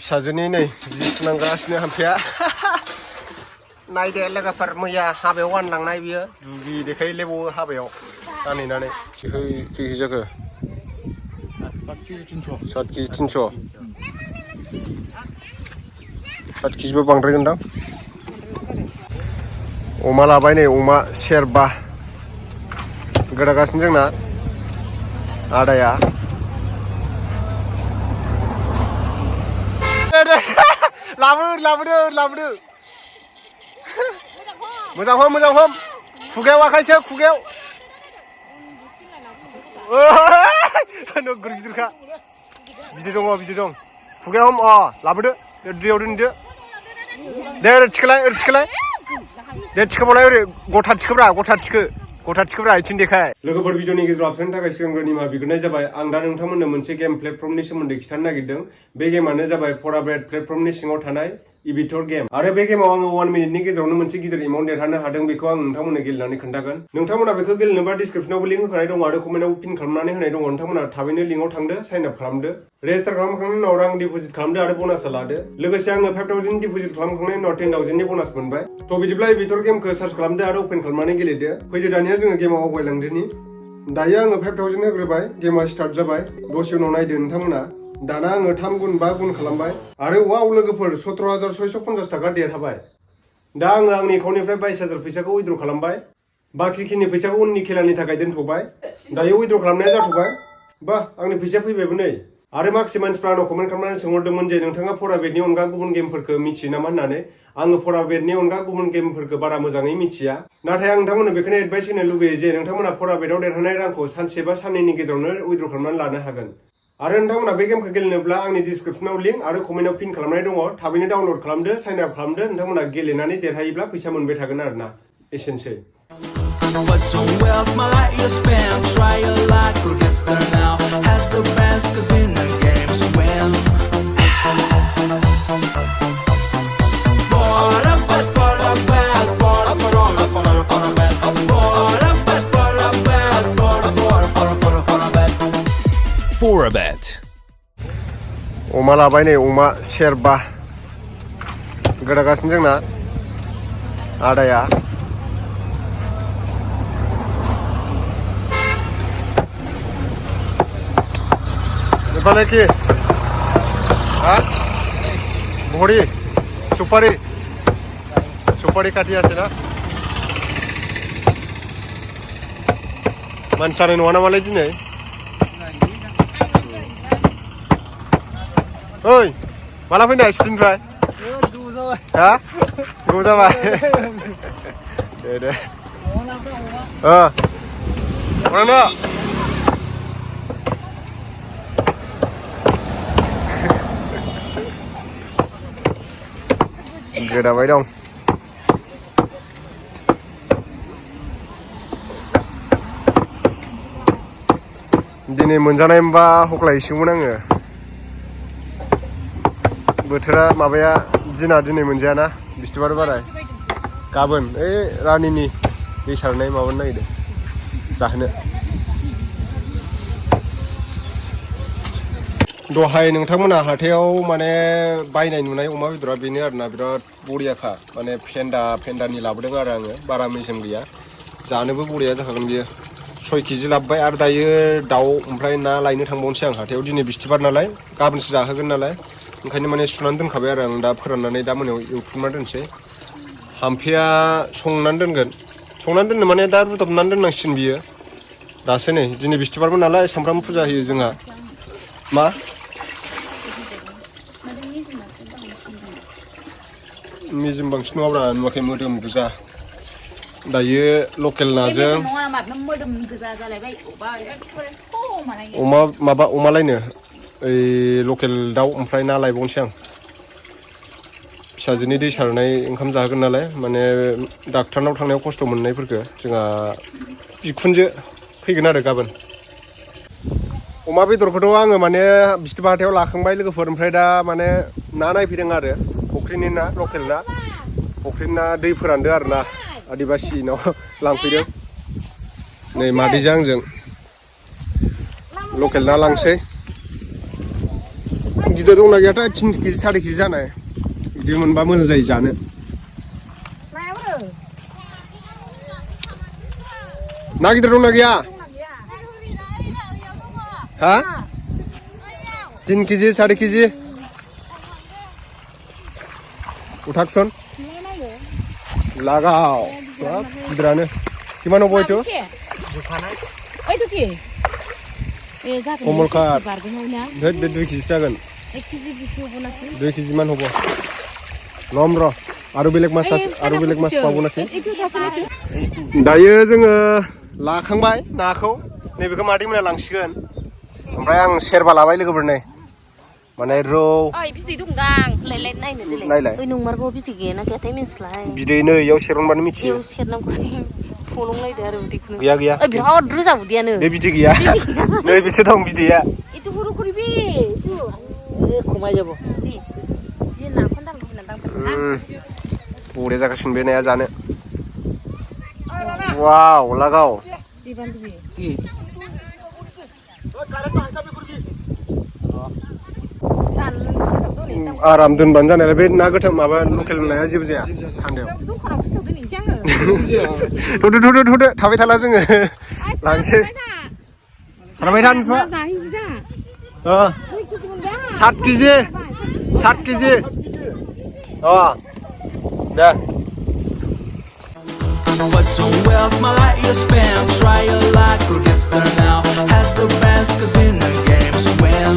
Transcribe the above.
फिसाजोनि नै जि सुनांगासिनो हामफेया नायदो लोगोफोर मैया हाबायाव गानलांनाय बियो दुगि देखायलेबावो हाबायाव गानहैनानै खै जाखो 7 केजि 300 7 केजिबो बांद्रायगोनदां अमा लाबाय नै अमा सेरबा गोदागासिनो जोंना आदाया लाबोदो मोजां हम खुगायाव आखायसो खुगायाव नोगोर गिदिरखा बिदै दं खुगायाव हम लाबोदो दैयाव दोनदो दे ओरै थिखोलाय दे थिखोबावलाय ओरै गथा थिखोब्रा आथिं देखाय लोगोफोर भिडिअनि गेजेराव हाबसोनो थाखाय सिगांग्रो निमाहा बिग्रोनाय जाबाय आं दा नोंथांमोननो मोनसे गेम प्लेटफर्मनि सोमोन्दै खिथानो नागिरदों बे गेमानो जाबाय फराबेट प्लेटफर्मनि सिङाव थानाय इबिटर गेम आरो बे गेमाव आङो 1 मिनिटनि गेजेरावनो मोनसे गिदिर एमाउन्ट देरहानो हादों बेखौ आं नोंथांमोननो गेलेनानै खोन्थागोन नोंथांमोना बेखौ गेलेनोबा डिसक्रिपसनावबो लिंक होखानाय दं आरो कमेन्टआव पिन खालामनानै होनाय दङ नोंथांमोना थाबैनो लिंकआव थांदो साइन आप खालामदो रेजिस्टार खालामखांनायनि उनाव रां डिपजिट खालामदो आरो बोनासआ लादो लोगोसे आङो 5000 डिपजिट खालामखांनायनि उनाव 10000 नि बोनास मोनबाय थ' बिदिब्ला इबिटर गेमखौ सार्च खालामदो आरो अपेन खालामनानै गेलेदो फैदो दानिया जोङो गेमाव आवगायलांदोनि दायो आङो 5000 होग्रोबाय गेमा स्टार्ट जाबाय दसे उनाव नायदो नोंथांमोना दाना आङो 3 गुन 5 गुन खालामबाय आरो वाव लोगोफोर 17650 थाखा देरहाबाय दा आङो आंनि एकाउन्टनिफ्राय 22000 फैसाखौ उइद्र खालामबाय बाखिखिनि फैसाखौ उननि खेलानि थाखाय दोनथ'बाय दायो उइद्र खालामनाया जाथ'बाय बा आंनि फैसाया फैबायबो नै आरो माखासे मानसिफ्रा आंनाव कमेन्ट खालामनानै सोंहरदोंमोन जे नोंथाङा फराबेटनि अनगा गुबुन गेमफोरखौ मिथियो नामा होननानै आङो फराबेटनि अनगा गुबुन गेमफोरखौ बारा मोजाङै मिथिया नाथाय आं नोंथांमोननो बेखौनो एडभाइस होनो लुगैयो जे नोंथांमोना फराबेटआव देरहानाय रांखौ सानसे बा साननैनि गेजेरावनो उइद्र खालामनानै लानो हागोन आरो नोंथांमोना बे गेमखौ गेलेनोब्ला आंनि डिसक्रिपसनाव लिंक आरो कमेन्टआव पिन खालामनाय दङ थाबैनो डाउनलड खालामदो साइन आप खालामदो नोंथांमोना गेलेनानै देरहायोब्ला फैसा मोनबाय थागोन आरोना एसेनोसै But don't waste my life you spend Try a lot, progress there now Have the best cause in the games win For a bet अमा लाबाय नै अमा सेरबा गोदागासिनो जोंना आदाया Balik lagi, bori, supari kati aja na. Mansarin wana malai ji nih. Oi, malah pindah istimewa fry. Hah? Gue sama. Deh. Mana? गोदाबाय दं दिनै मोनजानाय मोनबा हख्लायसिगौमोन आङो बोथोरा माबाया दिना दिनै मोनजायाना बिस्थिबार बाराय गाबोन रानिनि दै सारनाय माबानो नागिरदों जाहोनो दहाय नोंथांमोना हाथायाव माने बायनाय नुनाय अमा बेदरा बेनो आरोना बिराद बरियाखा माने फेन्दानि लाबोदों आरो आङो बारा मेजेम गैया जानोबो बरिया जाखागोन बियो 6 केजि लाबोबाय आरो दायो दाउ ओमफ्राय ना लायनो थांबावनोसै आं हाथायाव दिनै बिस्थिबार नालाय गाबोनसो जाहोगोन नालाय ओंखायनो माने सुनानै दोनखाबाय आरो आं दा फोराननानै दा मोनायाव एवथुमना दोनसै हामफेया संनानै दोननो माने दा रुदबनानै दोननांसिगोन बियो दासो नै दिनै बिस्थिबारबो नालाय सामफ्रामबो फुजा होयो जोंहा मा मेजेम बांसिन नङाब्रा नुवाखै मोदोम गोजा दायो लकेल नाजों अमा लायनो ओइ लकेल दाउ ओमफ्राय ना लायबावनोसै आं फिसाजोनि दै सारनाय ओंखाम जाहोगोन नालाय माने डाक्टारनाव थांनायाव खस्थ' मोननायफोरखौ जोंहा बिखुनजो फैगोन आरो गाबोन अमा बेदरखौथ' आङो माने बिस्थिबार हाथायाव लाखांबाय लोगोफोर ओमफ्राय दा माने ना नायफैदों आरो फुख्रिनि ना लकेल ना फुख्रिनि ना दै फोरानदो आरो ना आदिबासिनाव लांफैदों नै मादैजों आंजों लकेल ना लांसै गिदिर दंना गैयाथाय 3 केजि 4 केजि जानाय बिदि मोनबा मोजां जायो जानो ना गिदिर दंना गैया हा 3 केजि 4 केजि उठाकसन लागाव गिदिरानो किमान हबो इतो कमलकार धोद बे 2 केजि जागोन 1 केजि बेसे हबो नाखि 2 केजि मान हबो लम र आरो बेलेग मास पाबो नाखि दायो जोङो लाखांबाय नाखौ नैबेखौ मादै मोना लांसिगोन ओमफ्राय आं सेरबा लाबाय लोगोफोरनो माने रौ ओइ बिदै दंदां लायलाय नायनो नायलाय ओइ नंमारगौ बिदै गैया ना गैयाथाय मिन्थिलाय बिदै नै इयाव सेरनबानो मिथियो इयाव सेरनांगौ फलंलायदो आरो उदैखौनो गैया ओइ बिराद रोजा उदैयानो बे बिदै गैया नै बेसो दं बिदैया इतो हरु करि बे इतो ए खमाय जाबो जे नाखौनो दां लुबैना दांबाय बरिया जागासिनो बे नाया जानो वाव लागाव आराम दोनबानो जानाय बे ना गोथां माबा लकेल नाया जेबो जाया थान्दायाव थुदो थाबाय थाला जोङो लांसै सारबाय था नोंस्रा 7 केजि दे But don't well, smile like you spend. Try your luck, or get there now. Heads or best, cause in the games win.